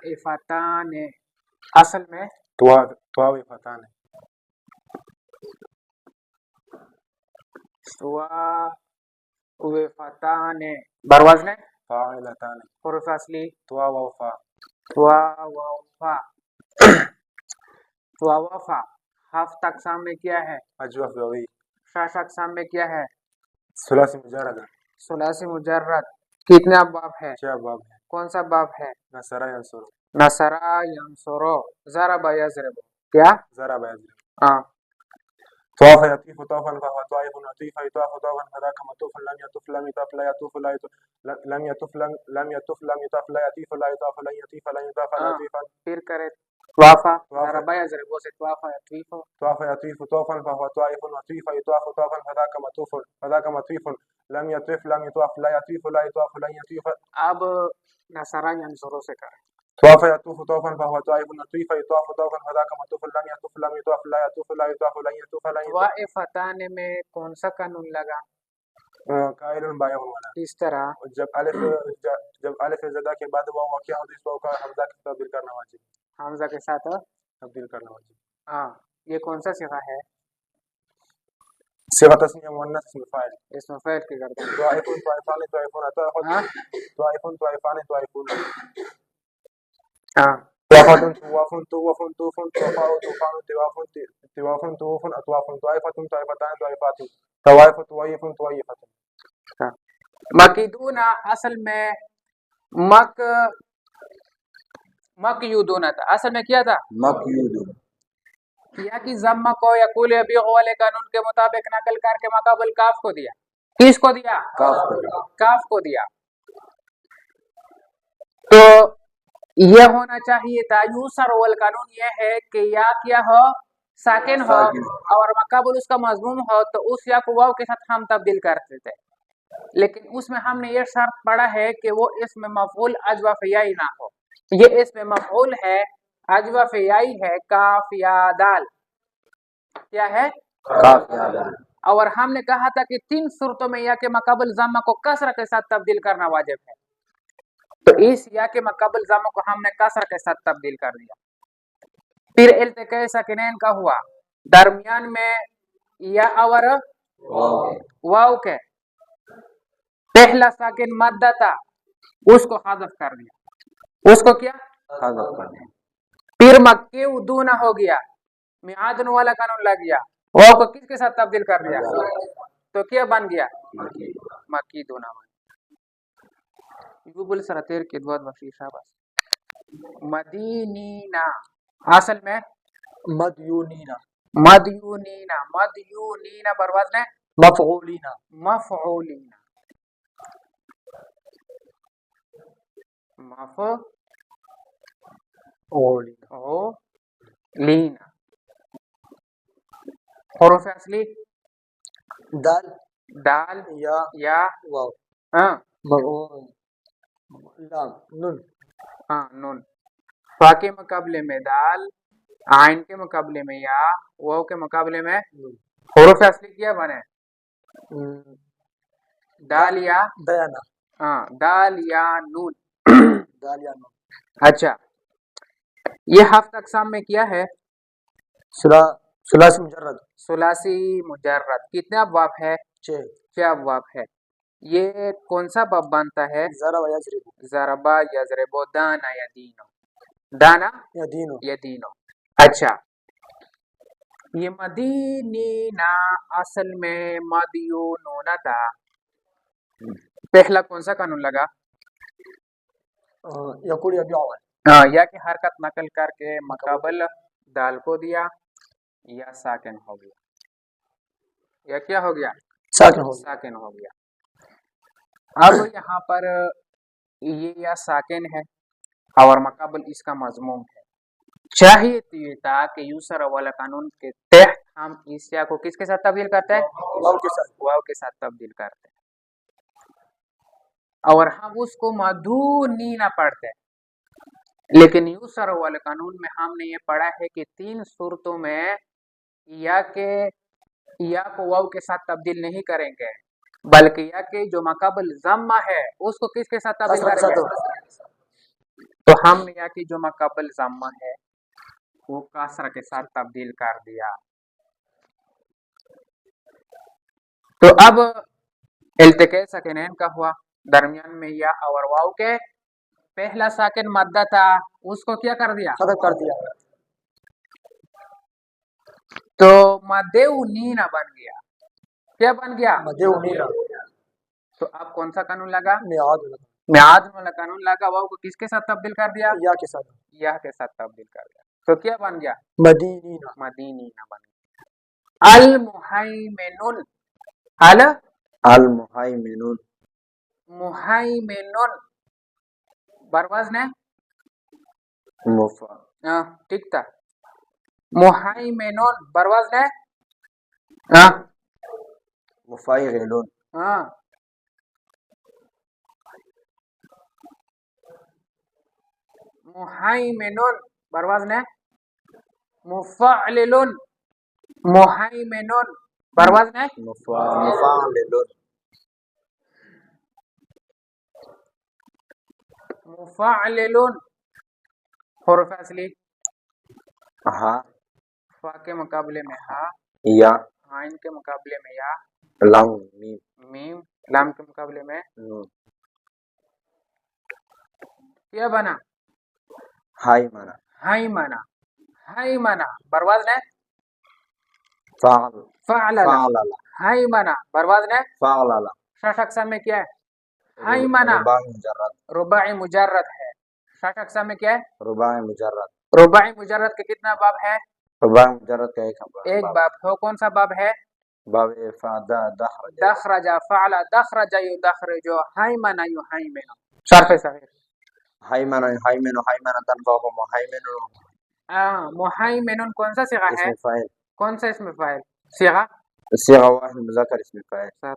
त्वाइफतान, असल में त्वाइफतान, त्वाइफतान बरवज़न फाइलतान, हुरूफ असली त्वा व फा, त्वावफा। त्वावफा हफ्त अक़साम में क्या है? अजवफ गवी, शश अक़साम में क्या है? सुलासी मुजर्रद, सुलासी मुजर्रद। कितने बाब है? 6 बाब है। कौन सा बाब है? नसरा यंसुरु, नसरा यंसुरु, ज़रबा यज़रिबु। क्या? ज़रबा यज़रिबु। हाँ, طاف يطيف طوفا فهو طائف يطيف يطاف طوفا فذاك مطوف لم يطف لم يطاف لا يطوف لا يطوف لم يطف لم يطف لم يطاف لا يطيف لا يطاف لن يطيف لن يطاف لا يطيف फिर करे त्वाफा ज़रबा यज़रिबु से त्वाफा यतीफु। طاف يطيف طوفا فهو طائف يطيف يطاف طوفا فذاك مطوف لم يطف لم يطاف لا يطيف لا يطاف لن يطيف। अब नसरा यंसुरु से करें। طاف يطوف طوفا فهو طائف يطيف يطاف طوفا فذاك مطوف لم يطف لم يطاف لا يطوف لا يطاف لن يطوف لن يطوف। त्वाइफतान में कौन सा कानून लगा? कायरुन बाया वाला। इस तरह जब अलिफ ज़दा के बाद वाव वाक़िया होती है तो का हमजा की तब्दील करना वाजिब, हमजा के साथ तब्दील करना वाजिब। हाँ, ये कौन सा सिगा है? सिगा तस्निया मुअन्नस इसम फाइल, इसमें फ़ैल की करते हैं। त्वाइफुन त्वाइफान त्वाइफुन हाँ त्वाइफुन त्वाइफान त्वाइफुन, हाँ, त्वाफुन तुवाफुन तुवफुन तुफुन त्वाफाउ तुफान तिवाफुन तिवाफुन तुवफुन अतवाफुन त्वाइफतुन त्वाइफतान त्वाइफातुन तवाइफ त्वाइफुन त्वाइफतुन। मकीदूना असल में मकयूदूना था। असल में क्या था? मकयूदुन। किया कि ज़म्मा को यकूल यबीग़ वाले कानून के मुताबिक नकल करके मकाबल काफ को दिया। किसको दिया? काफ को दिया। तो यह होना चाहिए था यूसर वल कानून यह है कि या क्या हो, साकिन हो और मकाबल उसका मजमूम हो तो उस या को वाव के साथ हम तब्दील करते थे, लेकिन उसमें हमने ये शर्त पढ़ा है कि वो इसमें मफऊल अजवफ याई ना हो। ये इसमें मफऊल है अजवफ याई है, काफ या दाल। क्या है? काफ या दाल। और हमने कहा था कि 3 सूरतों में या के मकाबल ज़म्मा को कसर के साथ तब्दील करना वाजिब है। तो इस या के मकाबल ज़म्मा को हमने कसर के साथ तब्दील कर दिया। फिर इल्तिक़ाए साकिनैन का हुआ, दरमियान में या और वाव के पहला साकिन मद्दा था, उसको हज़फ कर दिया। उसको क्या? हज़फ कर दिया। फिर मक्की दूना हो गया, मिआदन वाला कानून लग गया, वाव को किसके साथ तब्दील कर दिया? तो क्या बन गया? मक्की दूना। यूबुल सरतेर के द्वाद वफीशा बस मदीनीना, असल में मदयूनीना, मदयूनीना, मदयूनीना बरवज़न मफ़ऊलीना, मफ़ऊलीना, मफ़ऊलीना। हुरूफ असली दाल दाल या वाव, हाँ लाम नून, हाँ नून। फा के मुकाबले में दाल, आइन के मुकाबले में या, वाव के मुकाबले में हुरूफ असली क्या बने? दाल या दयाना, हाँ दाल या नून। दाल या नून। अच्छा, ये हफ्त अक़साम में क्या है? सुलासी मुजर्रद, सुलासी मुजर्रद। कितने अबवाब है? 6 अबवाब है। ये कौन सा बब बनता है? ज़रबा यज़रिबु, ज़रबा यज़रिबु, दाना यदीनो, दाना यदीनो। अच्छा, ये मदीनीना असल में मदयूनूना था। पहला कौन सा कानून लगा? यकुल यबीअ, या की हरकत नकल करके मकाबल दाल को दिया, या साकिन हो गया, या क्या हो गया? साकिन हो गया। अब यहाँ पर ये या साकिन है और मकाबल इसका मजमूम है। चाहिए तो ये था कि यूसर वाला कानून के तहत हम इस या को किसके साथ तब्दील करते हैं? वाव के साथ तब्दील करते हैं, और हम उसको मदूनीना पढ़ते हैं। लेकिन यूसर वाले कानून में हमने ये पढ़ा है कि 3 सूरतों में या को वाव के साथ तब्दील नहीं करेंगे, बल्कि या के जो मकाबल ज़म्मा है उसको किसके साथ तब्दील करेंगे? تو ہم یا کی جو مقابل ضمہ ہے وہ کسرہ کے ساتھ تبدیل کر دیا. تو اب التقاء ساکنین کا ہوا، درمیان میں یا اور واو کے پہلا ساکن مدہ تھا اس کو کیا کر دیا؟ ختم کر دیا. تو مدے نینا بن گیا. کیا بن گیا؟ مدے نینا. تو اب کون سا قانون لگا؟ میعاد والا قانون لگا. واو کو کس کے ساتھ تبدیل کر دیا؟ یا کے ساتھ. یا کے ساتھ تبدیل کر دیا. تو کیا بن گیا؟ مدینینا. مدینینا بن گیا. المحیمنون. المحیمنون. محیمنون بروزن ہے ٹھیک تھا. محیمنون بروزن ہے مفعلون. محیمنون بروزن ہے مفعلون. محیمنون بروزن ہے مفعلون. مفعلون. حروف اصلی ہا، فا کے مقابلے میں ہا، یا، عین کے مقابلے میں یا، لام، میم، میم، لام کے مقابلے میں نون. کیا بنا؟ ہائی مانا. ہائی مانا. ہائی مانا بروزن ہے فعل. فعلل. فعلل. ہائی مانا بروزن ہے فعلل. شش اقسام میں کیا ہے؟ ہائی مانا رباعی مجرد. رباعی مجرد ہے. شش اقسام میں کیا ہے؟ رباعی مجرد. رباعی مجرد کے کتنا باب ہے؟ رباعی مجرد کا ایک باب ہے. کون سا باب ہے؟ باب دخرج. دخرج فعل دخرج یدخرج حیمن یحیمن. شرف صغیر. حیمن یحیمن حیمن تنفع محیمن. محیمن کون سا صیغہ ہے؟ اسم فاعل. کون سا اسم فاعل؟ صیغہ صیغہ واحد مذکر اسم فاعل.